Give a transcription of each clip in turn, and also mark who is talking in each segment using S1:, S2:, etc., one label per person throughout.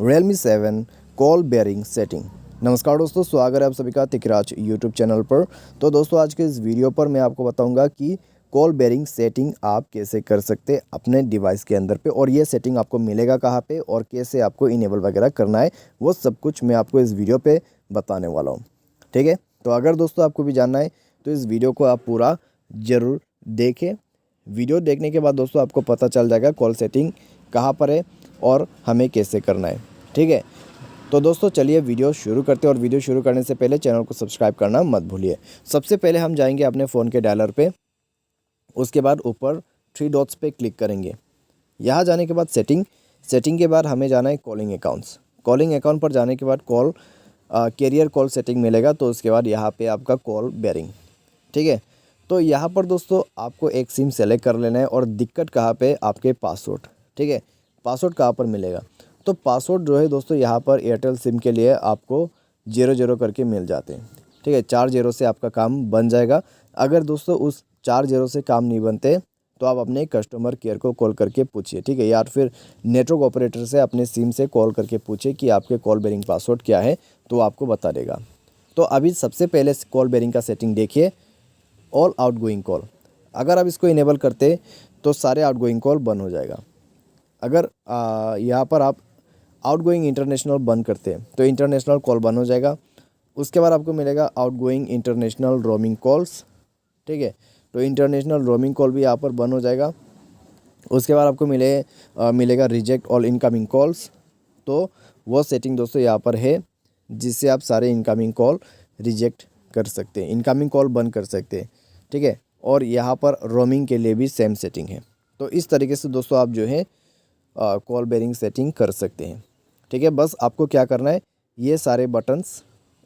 S1: Realme 7 call bearing setting. नमस्कार दोस्तों, स्वागत है आप सभी का तिकराज यूट्यूब चैनल पर। तो दोस्तों आज के इस वीडियो पर मैं आपको बताऊंगा कि कॉल बेयरिंग सेटिंग आप कैसे कर सकते हैं अपने डिवाइस के अंदर पे, और ये सेटिंग आपको मिलेगा कहाँ पे और कैसे आपको इनेबल वगैरह करना है, वो सब कुछ मैं आपको इस वीडियो पे बताने वाला हूँ। ठीक है, तो अगर दोस्तों आपको भी जानना है तो इस वीडियो को आप पूरा ज़रूर देखें। वीडियो देखने के बाद दोस्तों आपको पता चल जाएगा कॉल सेटिंग कहाँ पर है और हमें कैसे करना है। ठीक है, तो दोस्तों चलिए वीडियो शुरू करते हैं, और वीडियो शुरू करने से पहले चैनल को सब्सक्राइब करना मत भूलिए। सबसे पहले हम जाएंगे अपने फ़ोन के डायलर पे, उसके बाद ऊपर थ्री डॉट्स पे क्लिक करेंगे। यहाँ जाने के बाद सेटिंग के बाद हमें जाना है कॉलिंग अकाउंट्स। कॉलिंग अकाउंट पर जाने के बाद कैरियर कॉल सेटिंग मिलेगा, तो उसके बाद यहाँ पे आपका कॉल बेयरिंग। ठीक है, तो यहाँ पर दोस्तों आपको एक सिम सेलेक्ट कर लेना है, और दिक्कत कहाँ पे आपके पासवर्ड। ठीक है, पासवर्ड कहाँ पर मिलेगा, तो पासवर्ड जो है दोस्तों यहाँ पर एयरटेल सिम के लिए आपको 00 करके मिल जाते हैं। ठीक है, 4 0 से आपका काम बन जाएगा। अगर दोस्तों उस 4 0 से काम नहीं बनते तो आप अपने कस्टमर केयर को कॉल करके पूछिए। ठीक है, या फिर नेटवर्क ऑपरेटर से अपने सिम से कॉल करके पूछिए कि आपके कॉल बेयरिंग पासवर्ड क्या है, तो आपको बता देगा। तो अभी सबसे पहले कॉल बेयरिंग का सेटिंग देखिए, ऑल आउटगोइंग कॉल। अगर आप इसको इनेबल करते तो सारे आउटगोइंग कॉल बंद हो जाएगा। अगर यहाँ पर आप आउटगोइंग इंटरनेशनल बंद करते हैं तो इंटरनेशनल कॉल बंद हो जाएगा। उसके बाद आपको मिलेगा आउटगोइंग इंटरनेशनल रोमिंग कॉल्स। ठीक है, तो इंटरनेशनल रोमिंग कॉल भी यहाँ पर बंद हो जाएगा। उसके बाद आपको मिलेगा रिजेक्ट ऑल इनकमिंग कॉल्स। तो वो सेटिंग दोस्तों यहाँ पर है, जिससे आप सारे इनकमिंग कॉल रिजेक्ट कर सकते हैं, इनकमिंग कॉल बंद कर सकते हैं। ठीक है, और यहाँ पर रोमिंग के लिए भी सेम सेटिंग है। तो इस तरीके से दोस्तों आप जो है कॉल बेयरिंग सेटिंग कर सकते हैं। ठीक है, बस आपको क्या करना है, ये सारे बटन्स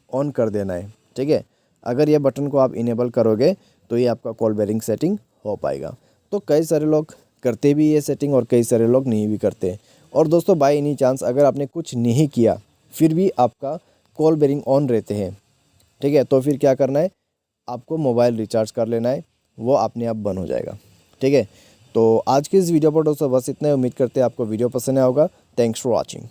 S1: ऑन कर देना है। ठीक है, अगर ये बटन को आप इनेबल करोगे तो ये आपका कॉल बेयरिंग सेटिंग हो पाएगा। तो कई सारे लोग करते भी ये सेटिंग और कई सारे लोग नहीं भी करते। और दोस्तों बाय एनी चांस अगर आपने कुछ नहीं किया फिर भी आपका कॉल बेयरिंग ऑन रहते हैं, ठीक है, तो फिर क्या करना है, आपको मोबाइल रिचार्ज कर लेना है, वो अपने आप बंद हो जाएगा। ठीक है, तो आज की इस वीडियो पर दोस्तों बस इतना ही। उम्मीद करते हैं आपको वीडियो पसंद आया होगा। Thanks for watching.